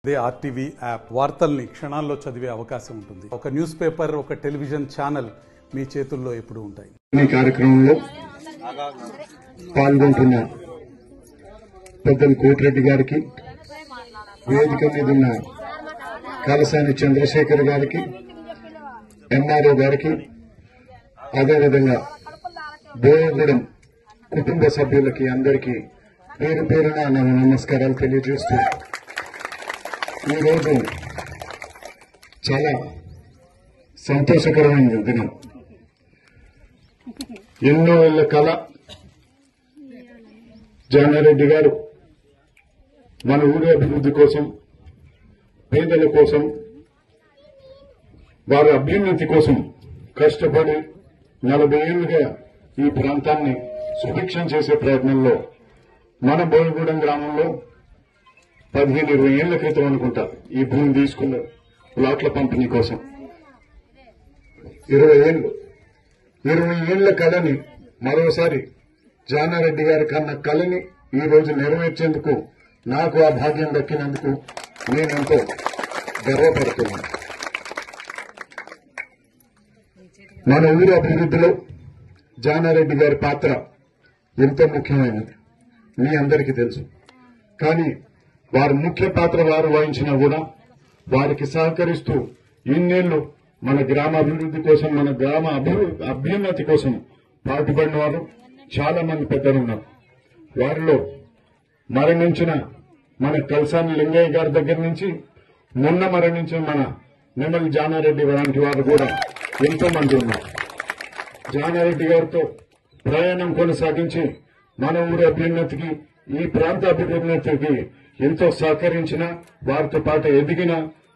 అదే RTV app వార్తల్ని క్షణాల్లో చదివే అవకాశం ఉంటుంది. ఒక న్యూస్ పేపర్, ఒక టెలివిజన్ ఛానల్ మీ చేతుల్లో ఎప్పుడూ ఉంటాయి. ఈ కార్యక్రమంలో పాల్గొంటున్న పెద్దలు కోటిరెడ్డి గారికి, వేదిక మీద ఉన్న కాలసాని చంద్రశేఖర్ గారికి, ఎంఆర్ఓ గారికి, అదేవిధంగా బోయగూడెం కుటుంబ సభ్యులకి అందరికీ పేరు పేరున నా నమస్కారాలు తెలియజేస్తూ, ఈరోజు చాలా సంతోషకరమైన దినం. ఎన్నో ఏళ్ల కళ జానారెడ్డి గారు మన ఊరి అభివృద్ధి కోసం, పేదల కోసం, వారి అభ్యున్నతి కోసం కష్టపడి 40 ఏళ్లుగా ఈ ప్రాంతాన్ని సుభిక్షం చేసే ప్రయత్నంలో మన బోయగూడెం గ్రామంలో 15-20 ఏళ్ల క్రితం అనుకుంటా ఈ భూమి తీసుకున్నారు ప్లాట్ల పంపిణీ కోసం. 20 ఏళ్ల కళని మరోసారి జానారెడ్డి గారి కన్న కళని ఈ రోజు నెరవేర్చేందుకు నాకు ఆ భాగ్యం దక్కినందుకు నేనెంతో గర్వపడుతున్నాను. మన ఊరి అభివృద్ధిలో జానారెడ్డి గారి పాత్ర ఎంతో ముఖ్యమైనది, మీ అందరికీ తెలుసు. కానీ వారి ముఖ్య పాత్ర వారు వహించినా కూడా వారికి సహకరిస్తూ ఇన్నేళ్లు మన గ్రామ అభివృద్ధి కోసం, మన గ్రామ అభ్యున్నతి కోసం పాటుపడిన వారు చాలా మంది పెద్దలు ఉన్నారు. వారిలో మరణించిన మన కల్సాని లింగయ్య గారి దగ్గర నుంచి మొన్న మరణించిన మన నెమలి జానారెడ్డి లాంటి వారు కూడా ఎంతో మంది ఉన్నారు. జానారెడ్డి గారితో ప్రయాణం కొనసాగించి మన ఊరి అభ్యున్నతికి, ఈ ప్రాంత అభ్యున్నతికి ఎంతో సహకరించిన, వారితో పాటు ఎదిగిన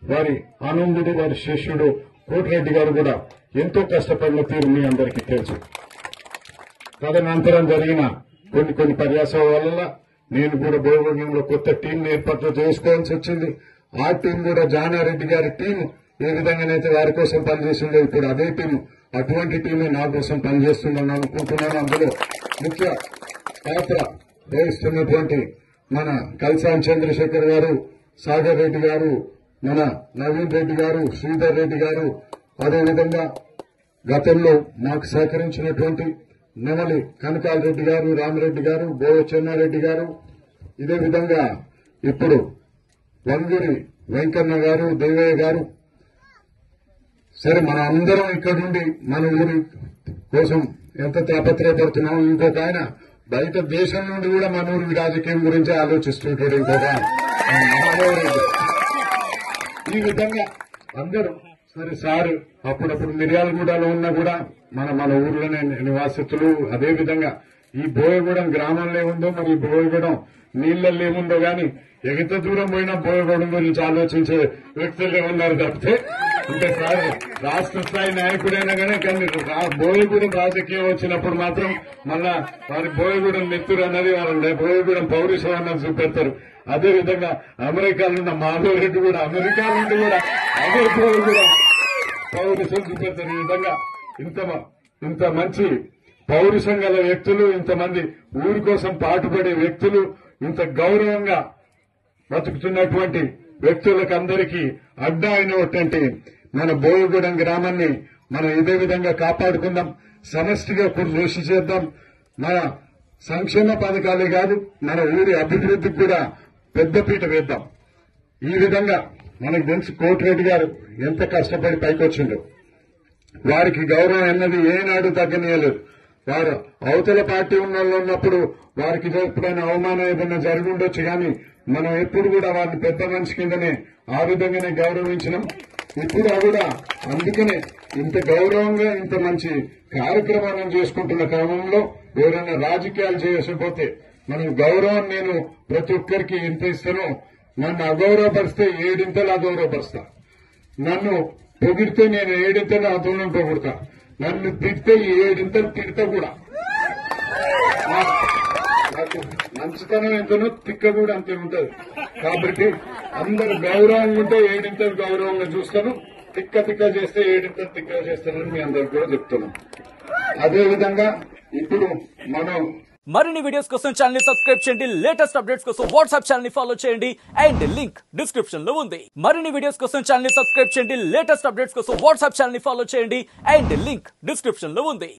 వారి ఆనందుడు, వారి శిష్యుడు కోటిరెడ్డి గారు కూడా ఎంతో కష్టపడిన తీరు మీ అందరికీ తెలుసు. తదనంతరం జరిగిన కొన్ని పర్యాసాల వల్ల నేను కూడా బోయగూడెంలో కొత్త టీం ఏర్పాట్లు చేసుకోవాల్సి వచ్చింది. ఆ టీం కూడా జానారెడ్డి గారి టీం ఏ విధంగానైతే వారి కోసం పనిచేసిందో ఇప్పుడు అదే టీం, అటువంటి టీమే నా కోసం పనిచేస్తుందని అనుకుంటున్నాను. అందులో ముఖ్య పాత్ర వహిస్తున్నటువంటి మన కల్సాని చంద్రశేఖర్ గారు, సాగర్ రెడ్డి గారు, మన నవీన్ రెడ్డి గారు, శ్రీధర్ రెడ్డి గారు, అదేవిధంగా గతంలో నాకు సహకరించినటువంటి నెమలి కనకాల రెడ్డి గారు, రామరెడ్డి గారు, బోయ చెన్నారెడ్డి గారు, ఇదే విధంగా ఇప్పుడు వంగూరి వెంకన్న గారు, దేవయ్య గారు. సరే, మన అందరం ఇక్కడుండి మన ఊరి కోసం ఎంత తాపత్రయపడుతున్నాం. ఇంకొక ఆయన బయట దేశం నుండి కూడా మన ఊరి రాజకీయం గురించి ఆలోచిస్తుంటాడు. ఇంకొక ఈ విధంగా అందరూ సరే సార్ అప్పుడప్పుడు మిర్యాలగూడలో ఉన్నా కూడా మన ఊర్లోనే నివాసితులు. అదేవిధంగా ఈ బోయగూడెం గ్రామంలో ఏముందో, మరి బోయగూడెం నీళ్లలో ఏముందో గాని ఎంత దూరం పోయినా బోయగూడెం గురించి ఆలోచించే వ్యక్తులు ఏమన్నారు తప్పితే, అంటే సార్ రాష్ట్ర స్థాయి నాయకుడైనా కానీ బోయగూడెం రాజకీయం వచ్చినప్పుడు మాత్రం మళ్ళా వారి బోయగూడెం నెత్తురు అన్నది, వారి బోయగూడెం పౌరుషం అన్నది చూపెడతారు. అదేవిధంగా అమెరికాలో ఉన్న మాధవ్ రెడ్డి కూడా అమెరికా నుండి కూడా అదే బోయగూడెం పౌరుషం చూపెడతారు. ఈ విధంగా ఇంత మంచి పౌరుషం గల వ్యక్తులు, ఇంతమంది ఊరి కోసం పాటుపడే వ్యక్తులు, ఇంత గౌరవంగా బతుకుతున్నటువంటి వ్యక్తులకు అందరికీ అడ్డా అయినటువంటి మన బోయగూడెం గ్రామాన్ని మనం ఇదే విధంగా కాపాడుకుందాం, సమష్టిగా కృషి చేద్దాం. మన సంక్షేమ పథకాలే కాదు, మన ఊరి అభివృద్ధికి కూడా పెద్దపీట వేద్దాం. ఈ విధంగా మనకు తెలుసు కోటిరెడ్డి గారు ఎంత కష్టపడి పైకొచ్చిండో. వారికి గౌరవం అన్నది ఏనాడు తగ్గనీయలేదు. వారు అవతల పార్టీ ఉన్నప్పుడు వారికి ఎప్పుడైనా అవమానం ఏదైనా జరిగి ఉండొచ్చు, కానీ మనం ఎప్పుడు కూడా వారిని పెద్ద మనిషి కిందనే ఆ విధంగానే గౌరవించినాం. ఇప్పుడు కూడా అందుకనే ఇంత గౌరవంగా ఇంత మంచి కార్యక్రమాలను చేసుకుంటున్న క్రమంలో ఎవరైనా రాజకీయాలు చేయకపోతే మనం గౌరవం, నేను ప్రతి ఒక్కరికి ఎంత ఇస్తానో, నన్ను అగౌరవపరిస్తే 7 ఇంతలు అగౌరవపరుస్తా, నన్ను పొగిడితే నేను 7 ఇంతలు అదూరం పొగుడతా, నన్ను తిడితే 7 ఇంతలు తిడతా కూడా. నాకు మంచితనం ఎంతనో తిక్క కూడా అంతే ఉంటది. కాబట్టి అందరు గౌరవంగా ఉంటే 7 ఇంతలు గౌరవంగా చూస్తాను, తిక్క చేస్తే 7 ఇంతలు తిక్క చేస్తానని మీ అందరికి కూడా చెప్తున్నాను. అదేవిధంగా ఇప్పుడు మనం మరిన్ని వీడియోస్ కోసం ఛానల్ ని సబ్స్క్రైబ్ చేయండి. లేటెస్ట్ అప్డేట్స్ కోసం వాట్సాప్ ఛానల్ ని ఫాలో చేయండి అండ్ లింక్ డిస్క్రిప్షన్ లో ఉంది. మరిన్ని వీడియోస్ కోసం ఛానల్ ని సబ్స్క్రైబ్ చేయండి. లేటెస్ట్ అప్డేట్స్ కోసం వాట్సాప్ ఛానల్ ని ఫాలో చేయండి అండ్ లింక్ డిస్క్రిప్షన్ లో ఉంది.